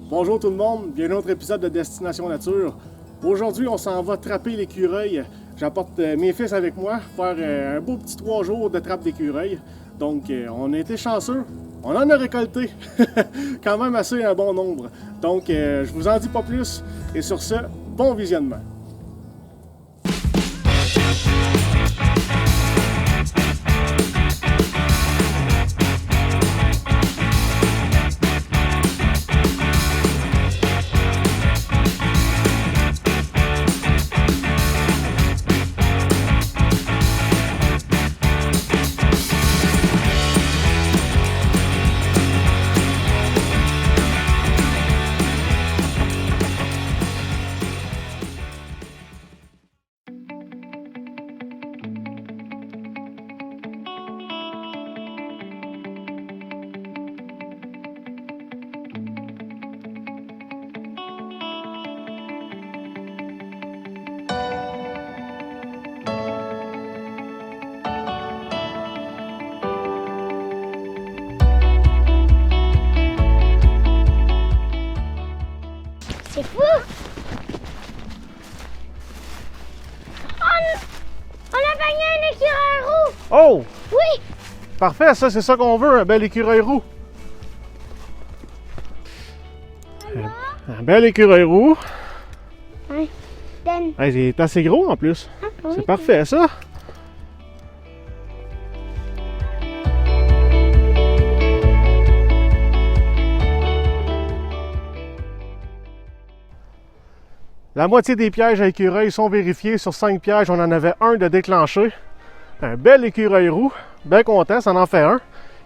Bonjour tout le monde, bienvenue à un autre épisode de Destination Nature. Aujourd'hui, on s'en va trapper l'écureuil. J'apporte mes fils avec moi, faire un beau petit 3 jours de trappe d'écureuil. Donc, on a été chanceux, on en a récolté quand même assez un bon nombre. Donc, je vous en dis pas plus, et sur ce, bon visionnement. C'est fou! On a pogné un écureuil roux! Oh! Oui! Parfait, ça c'est ça qu'on veut, un bel écureuil roux. Un bel écureuil roux. Oui. Donne. Hey, il est assez gros en plus. Ah, oui. C'est parfait ça. La moitié des pièges à écureuil sont vérifiés. Sur 5 pièges, on en avait un de déclenché. Un bel écureuil roux. Bien content, ça en fait un.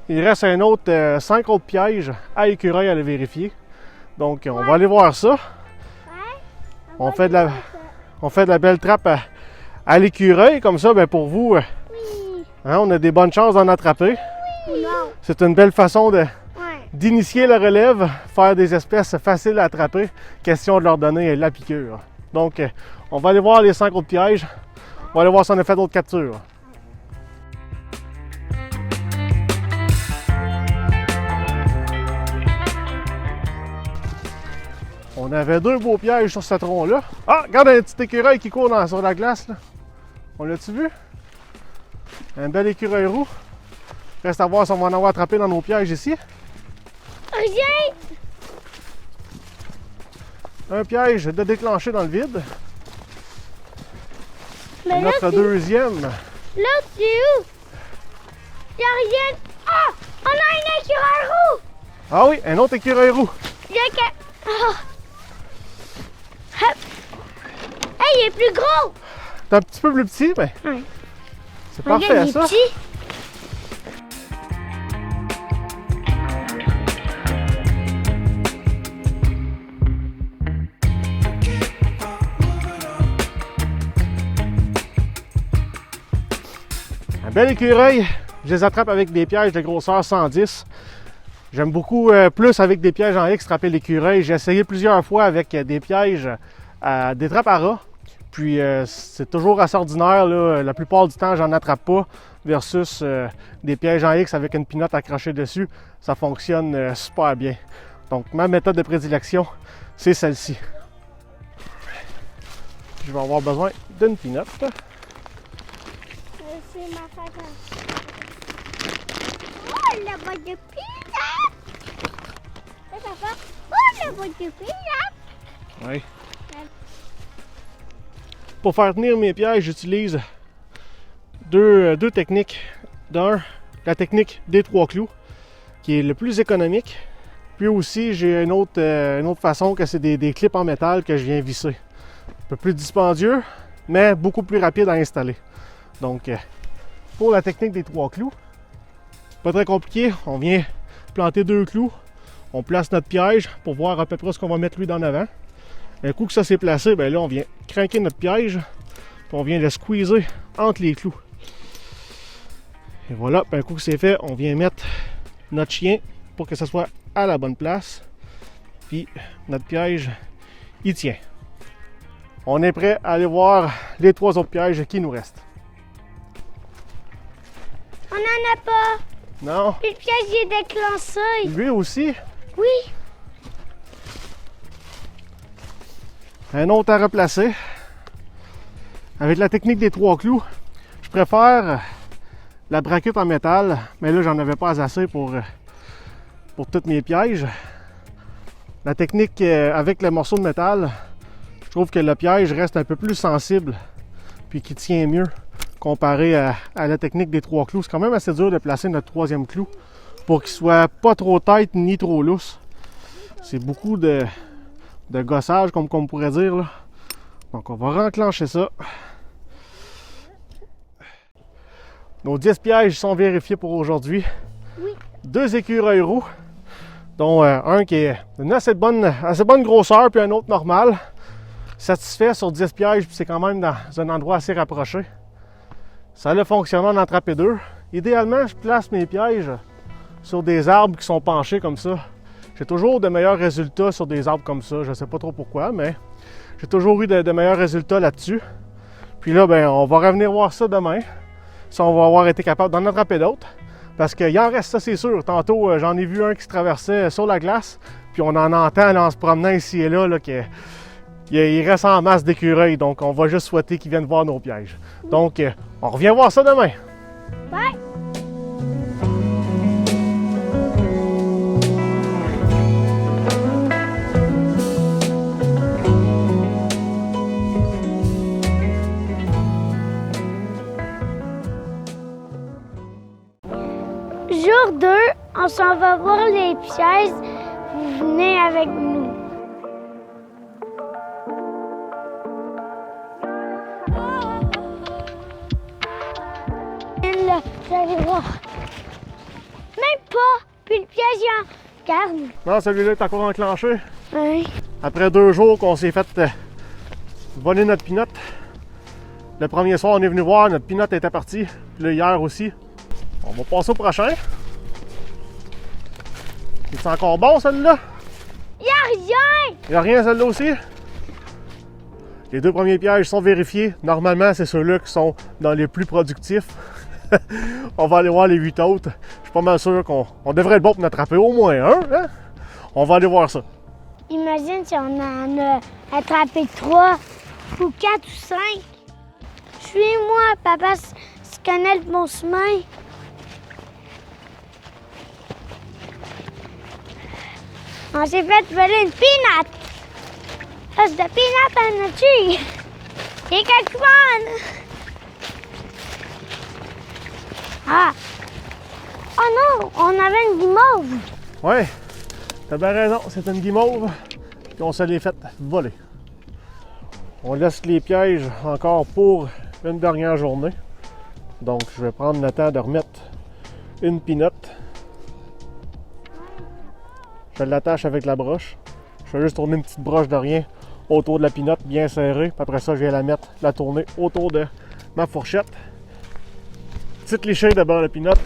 Il reste un autre, 5 autres pièges à écureuil à le vérifier. Donc, on va aller voir ça. On fait de la belle trappe à l'écureuil. Comme ça, ben pour vous, Oui. hein, on a des bonnes chances d'en attraper. Oui. Non. C'est une belle façon Ouais. d'initier la relève, faire des espèces faciles à attraper. Question de leur donner la piqûre. Donc, on va aller voir les 5 autres pièges. On va aller voir si on a fait d'autres captures. On avait 2 beaux pièges sur ce tronc-là. Ah, regarde un petit écureuil qui court sur la glace, là. On l'a-tu vu? Un bel écureuil roux. Reste à voir si on va en avoir attrapé dans nos pièges ici. Viens! Un piège de déclencher dans le vide. Mais là, Notre deuxième. l'autre, c'est où? Y'a rien. Ah! On a un écureuil roux! Ah oui, un autre écureuil roux. Y'a que. Ah! Hop! Hey, il est plus gros! C'est un petit peu plus petit, mais Ouais. c'est Regarde, parfait il est ça. petit. Un bel écureuil. Je les attrape avec des pièges de grosseur 110. J'aime beaucoup plus avec des pièges en X trapper l'écureuil. J'ai essayé plusieurs fois avec des pièges, des trappes à rats. Puis c'est toujours assez ordinaire, là. La plupart du temps, j'en attrape pas. Versus des pièges en X avec une pinotte accrochée dessus. Ça fonctionne super bien. Donc ma méthode de prédilection, c'est celle-ci. Je vais avoir besoin d'une pinotte. C'est ma façon. Oh, la boîte de peanut! Ça, papa. Oh, la boîte de peanut! Oui. Pour faire tenir mes pièges, j'utilise deux techniques. D'un, la technique des 3 clous, qui est le plus économique. Puis aussi, j'ai une autre façon que c'est des clips en métal que je viens visser. Un peu plus dispendieux, mais beaucoup plus rapide à installer. Donc, pour la technique des 3 clous, pas très compliqué. On vient planter 2 clous. On place notre piège pour voir à peu près ce qu'on va mettre lui d'en avant. Un coup que ça s'est placé, ben là, on vient craquer notre piège. Puis on vient le squeezer entre les clous. Et voilà, puis un coup que c'est fait, on vient mettre notre chien pour que ça soit à la bonne place. Puis notre piège, il tient. On est prêt à aller voir les 3 autres pièges qui nous restent. On n'en a pas. Non? Le piège est déclenché. Lui aussi? Oui. Un autre à replacer. Avec la technique des 3 clous, je préfère la braquette en métal, mais là j'en avais pas assez pour tous mes pièges. La technique avec le morceau de métal, je trouve que le piège reste un peu plus sensible puis qui tient mieux comparé à la technique des 3 clous. C'est quand même assez dur de placer notre 3e clou pour qu'il soit pas trop tête ni trop lousse. C'est beaucoup de gossage comme on pourrait dire là. Donc on va renclencher ça. Nos 10 pièges sont vérifiés pour aujourd'hui. Oui. 2 écureuils roux, dont un qui est d'une assez bonne grosseur, puis un autre normal. Satisfait sur 10 pièges, puis c'est quand même dans un endroit assez rapproché. Ça a fonctionné en attraper 2. Idéalement, je place mes pièges sur des arbres qui sont penchés comme ça. J'ai toujours de meilleurs résultats sur des arbres comme ça. Je ne sais pas trop pourquoi, mais j'ai toujours eu de meilleurs résultats là-dessus. Puis là, ben, on va revenir voir ça demain. Si on va avoir été capable d'en attraper d'autres. Parce qu'il en reste, ça c'est sûr. Tantôt, j'en ai vu un qui se traversait sur la glace. Puis on en entend là, en se promenant ici et là, qu'il reste en masse d'écureuils. Donc on va juste souhaiter qu'ils viennent voir nos pièges. Donc on revient voir ça demain. Bye! Jour 2, on s'en va voir les pièges. Vous venez avec nous. Là, vous allez voir. Même pas. Puis le piège, il en garde. Non, celui-là est encore enclenché. Oui. Après 2 jours qu'on s'est fait voler notre pinotte. Le premier soir, on est venu voir, notre pinotte était partie. Puis là, hier aussi. On va passer au prochain. C'est encore bon, celui-là? Il n'y a rien! Il n'y a rien, celle-là aussi? Les 2 premiers pièges sont vérifiés. Normalement, c'est ceux-là qui sont dans les plus productifs. On va aller voir les 8 autres. Je suis pas mal sûr qu'on devrait être bon pour en attraper au moins un. Hein? On va aller voir ça. Imagine si on en a attrapé 3 ou 4 ou 5. Suis-moi, papa se connaît le bon chemin. On s'est fait voler une peanut. Ça, c'est de peanut en nature. Il est quelque chose. Ah! Oh non, on avait une guimauve. Ouais, t'as bien raison, c'est une guimauve. Puis on se l'est fait voler. On laisse les pièges encore pour une dernière journée. Donc je vais prendre le temps de remettre une pinotte. Je l'attache avec la broche. Je vais juste tourner une petite broche de rien autour de la pinotte bien serrée. Puis après ça, je vais la tourner autour de ma fourchette. Petite lichée d'abord la pinotte.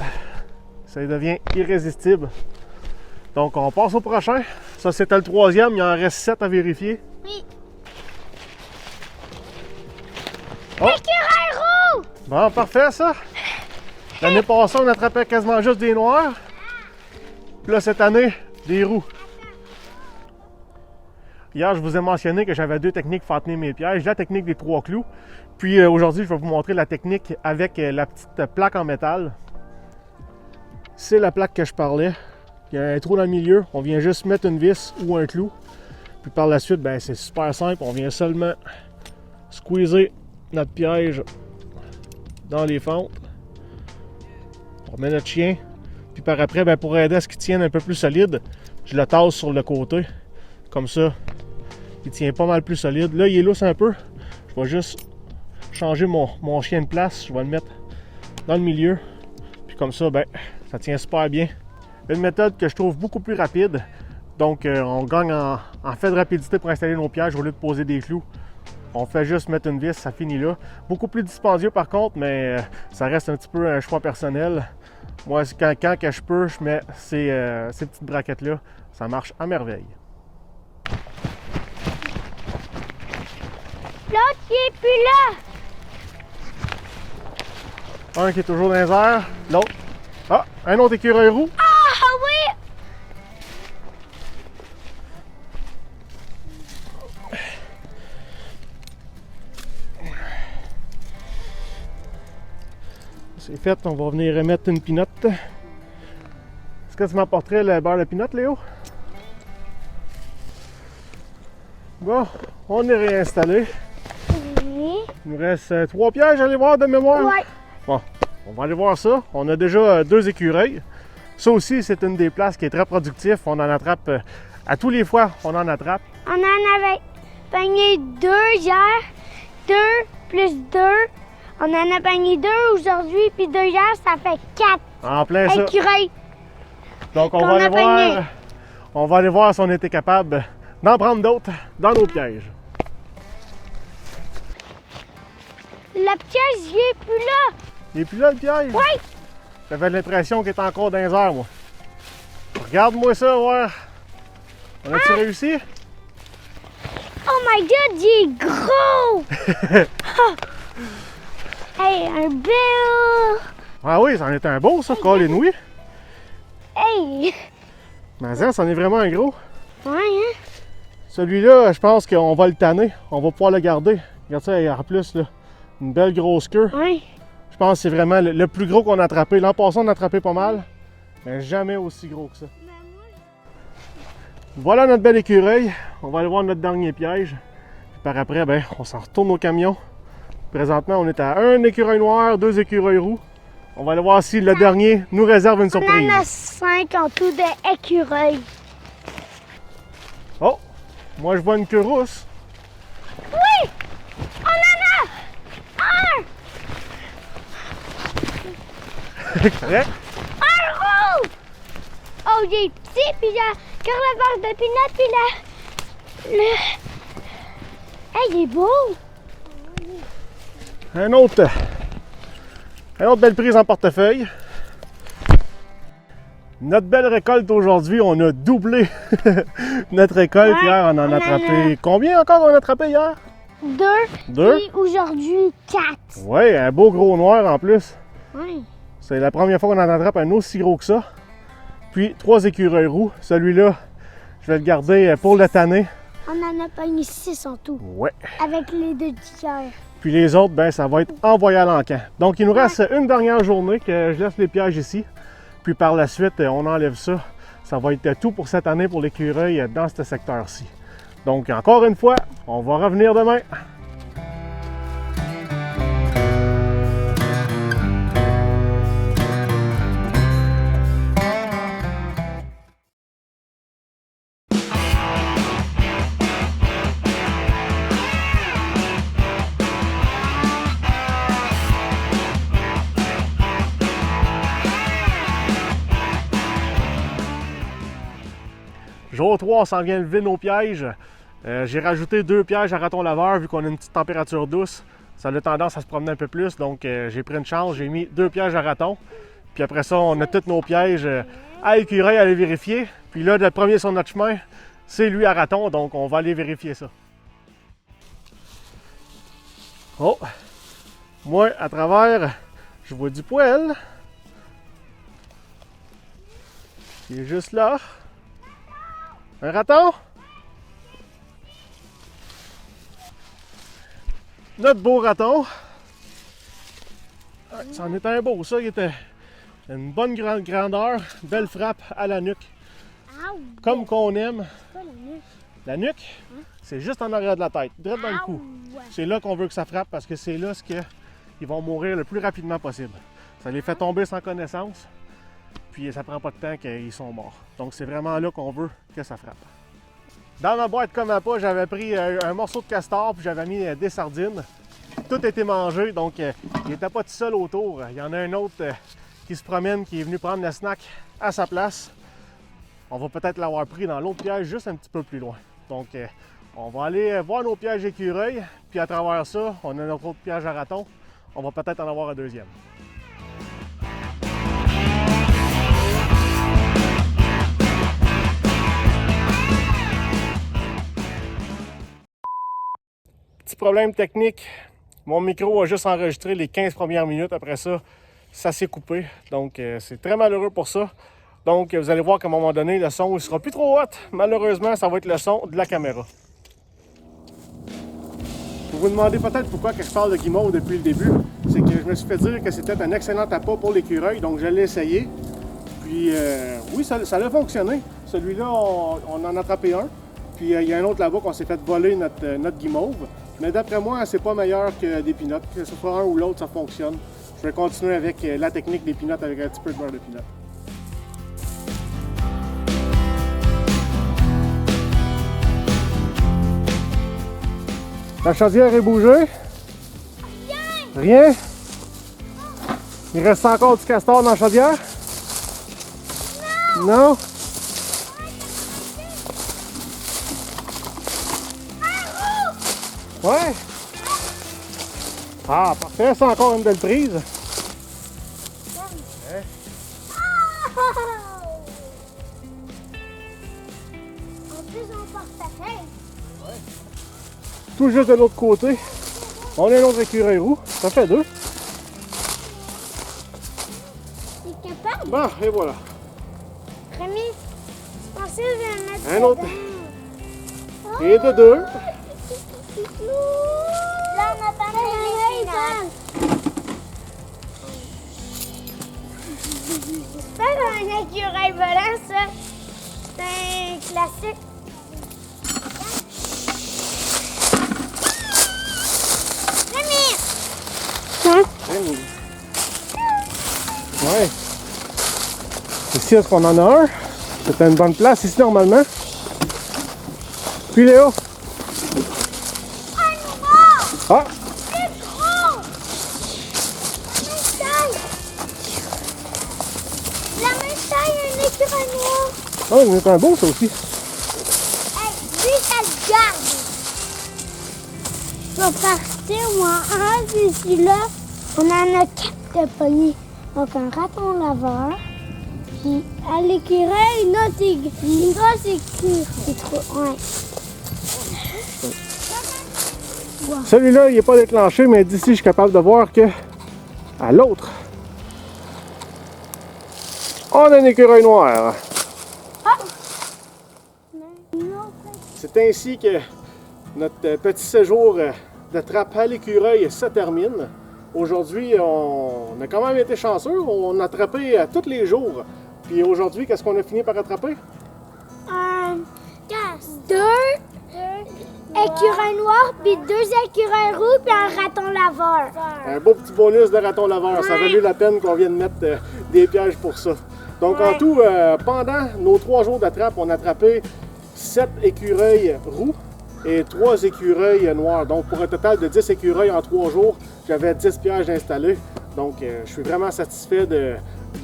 Ça devient irrésistible. Donc on passe au prochain. Ça c'était le 3e, il en reste 7 à vérifier. Oui. Oh. Écureuil roux! Bon, parfait ça. L'année passée, on attrapait quasiment juste des noirs. Puis là, cette année, des roux. Hier, je vous ai mentionné que j'avais 2 techniques pour faire tenir mes pièges. La technique des 3 clous. Puis aujourd'hui, je vais vous montrer la technique avec la petite plaque en métal. C'est la plaque que je parlais. Il y a un trou dans le milieu. On vient juste mettre une vis ou un clou. Puis par la suite, ben, c'est super simple. On vient seulement squeezer notre piège dans les fentes. On met notre chien. Puis par après, ben, pour aider à ce qu'il tienne un peu plus solide, je le tasse sur le côté. Comme ça, il tient pas mal plus solide. Là, il est lousse un peu. Je vais juste changer mon chien de place. Je vais le mettre dans le milieu. Puis comme ça, ben, ça tient super bien. Une méthode que je trouve beaucoup plus rapide. Donc, on gagne en fait de rapidité pour installer nos pièges au lieu de poser des clous. On fait juste mettre une vis, ça finit là. Beaucoup plus dispendieux par contre, mais ça reste un petit peu un choix personnel. Moi, quand que je peux, je mets ces petites braquettes-là. Ça marche à merveille. L'autre, il est plus là. Un qui est toujours dans les airs, l'autre. Ah, un autre écureuil roux. Ah oui! C'est fait, on va venir remettre une pinotte. Est-ce que tu m'apporterais le beurre de pinotte, Léo? Bon, on est réinstallé. Oui. Il nous reste 3 pièges à aller voir de mémoire. Ouais. Bon, on va aller voir ça. On a déjà 2 écureuils. Ça aussi, c'est une des places qui est très productive. On en attrape à tous les fois, on en attrape. On en avait pogné 2 hier. 2 plus 2. On en a pogné 2 aujourd'hui, puis 2 hier, ça fait 4 En plein ça. écureuils. Donc on qu'on va aller a pogné. voir. On va aller voir si on était capable d'en prendre d'autres dans nos pièges. Le piège, il est plus là. Il est plus là le piège? Oui. J'avais l'impression qu'il était encore dans les airs, moi. Regarde-moi ça, voir. On a-tu réussi? Oh my god, il est gros! Hey, un beau! Ah oui, c'en est un beau, ça, Colin, oui. Hey! Mais ça, c'en est vraiment un gros. Ouais, hein? Celui-là, je pense qu'on va le tanner. On va pouvoir le garder. Regarde ça, en plus, là, une belle grosse queue. Ouais. Je pense que c'est vraiment le plus gros qu'on a attrapé. L'an passé, on a attrapé pas mal, mais jamais aussi gros que ça. Voilà notre bel écureuil. On va aller voir notre dernier piège. Puis par après, ben, on s'en retourne au camion. Présentement, on est à 1 écureuil noir, 2 écureuils roux. On va aller voir si le dernier nous réserve une surprise. On en a 5 en tout d'écureuils. Oh! Moi, je vois une queue rousse. Oui! On en a Correct? un rouge! Oh, il est petit, puis il a encore le beurre de pinot, puis le... Hey, il est beau! Un autre belle prise en portefeuille. Notre belle récolte aujourd'hui, on a doublé notre récolte. Ouais, Hier, on en on a en attrapé. a- Combien encore on a attrapé hier? 2. 2? Puis aujourd'hui, 4. Oui, un beau gros noir en plus. Oui. C'est la première fois qu'on en attrape un aussi gros que ça. Puis 3 écureuils roux. Celui-là, je vais le garder pour le tanner. On en a pogné 6 en tout, Ouais. avec les 2 d'hier. Puis les autres, ben, ça va être envoyé à l'encan. Donc, il nous reste une dernière journée que je laisse les pièges ici. Puis par la suite, on enlève ça. Ça va être tout pour cette année pour l'écureuil dans ce secteur-ci. Donc, encore une fois, on va revenir demain. Jour 3, on s'en vient lever nos pièges. J'ai rajouté 2 pièges à raton laveur vu qu'on a une petite température douce. Ça a tendance à se promener un peu plus, donc j'ai pris une chance, j'ai mis 2 pièges à raton. Puis après ça, on a tous nos pièges à écureuil à aller vérifier. Puis là, le premier sur notre chemin, c'est lui à raton, donc on va aller vérifier ça. Oh! Moi, à travers, je vois du poêle. Il est juste là. Un raton? Notre beau raton. Ah, c'en est un beau, ça. Il était une bonne grandeur, belle frappe à la nuque. Comme qu'on aime. C'est pas la nuque. La nuque, c'est juste en arrière de la tête, direct dans le cou. C'est là qu'on veut que ça frappe parce que c'est là qu'ils vont mourir le plus rapidement possible. Ça les fait tomber sans connaissance, puis ça prend pas de temps qu'ils sont morts. Donc c'est vraiment là qu'on veut que ça frappe. Dans ma boîte comme appât, j'avais pris un morceau de castor puis j'avais mis des sardines. Tout a été mangé, donc il n'était pas tout seul autour. Il y en a un autre qui se promène, qui est venu prendre le snack à sa place. On va peut-être l'avoir pris dans l'autre piège juste un petit peu plus loin. Donc on va aller voir nos pièges écureuils, puis à travers ça, on a notre autre piège à raton. On va peut-être en avoir un deuxième. Petit problème technique, mon micro a juste enregistré les 15 premières minutes. Après ça, ça s'est coupé. Donc c'est très malheureux pour ça. Donc vous allez voir qu'à un moment donné, le son ne sera plus trop haut. Malheureusement, ça va être le son de la caméra. Vous vous demandez peut-être pourquoi je parle de guimauve depuis le début. c'est que je me suis fait dire que c'était un excellent appât pour l'écureuil, donc je l'ai essayé. Puis oui, ça a fonctionné. Celui-là, on en a attrapé un. Puis il y a un autre là-bas qu'on s'est fait voler notre guimauve. Mais d'après moi, c'est pas meilleur que des peanuts. Que ce soit un ou l'autre, ça fonctionne. Je vais continuer avec la technique des peanuts avec un petit peu de beurre de peanut. La chaudière est bougée? Rien? Il reste encore du castor dans la chaudière? Non? Ouais? Ah, parfait, c'est encore une belle prise. Hein? En plus, on porte ta tête. Tout juste de l'autre côté, on a un autre écureuil roux. Ça fait deux. T'es capable? Bon, et voilà. Rémi, je pensais que je vais mettre Un autre. dedans. Et de deux. Là, on a pas mal. C'est pas un écureuil volant, ça. C'est un classique. Rémi! Hein? Ouais. Ici, est-ce qu'on en a un? C'est une bonne place ici normalement. Puis Léo. Ah! C'est gros! La même taille, un écureuil noir. Oh, il est un beau ça aussi. Hey, lui, ça le garde. Je vais partir, moi, un celui-là. On en a 4 de poignées. Donc, un raton laveur. Puis, à l'écureuil, une grosse écureuil. C'est trop, ouais. Celui-là, il n'est pas déclenché, mais d'ici, je suis capable de voir que à l'autre, on a un écureuil noir. C'est ainsi que notre petit séjour de trappe à l'écureuil se termine. Aujourd'hui, on a quand même été chanceux. On a attrapé tous les jours. Puis aujourd'hui, qu'est-ce qu'on a fini par attraper? Deux écureuils noirs, puis 2 écureuils roux, puis un raton laveur. Un beau petit bonus de raton laveur. Ça a valu la peine qu'on vienne mettre des pièges pour ça. Donc en tout, pendant nos 3 jours de trappe, on a attrapé 7 écureuils roux et 3 écureuils noirs. Donc pour un total de 10 écureuils en 3 jours, j'avais 10 pièges installés. Donc je suis vraiment satisfait de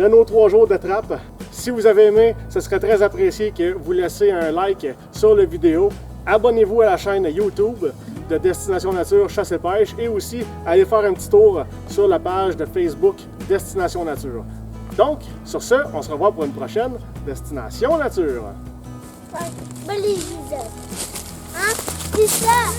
nos 3 jours de trappe. Si vous avez aimé, ce serait très apprécié que vous laissiez un like sur la vidéo. Abonnez-vous à la chaîne YouTube de Destination Nature Chasse et Pêche et aussi allez faire un petit tour sur la page de Facebook Destination Nature. Donc, sur ce, on se revoit pour une prochaine Destination Nature. Bon, les Hein? C'est ça!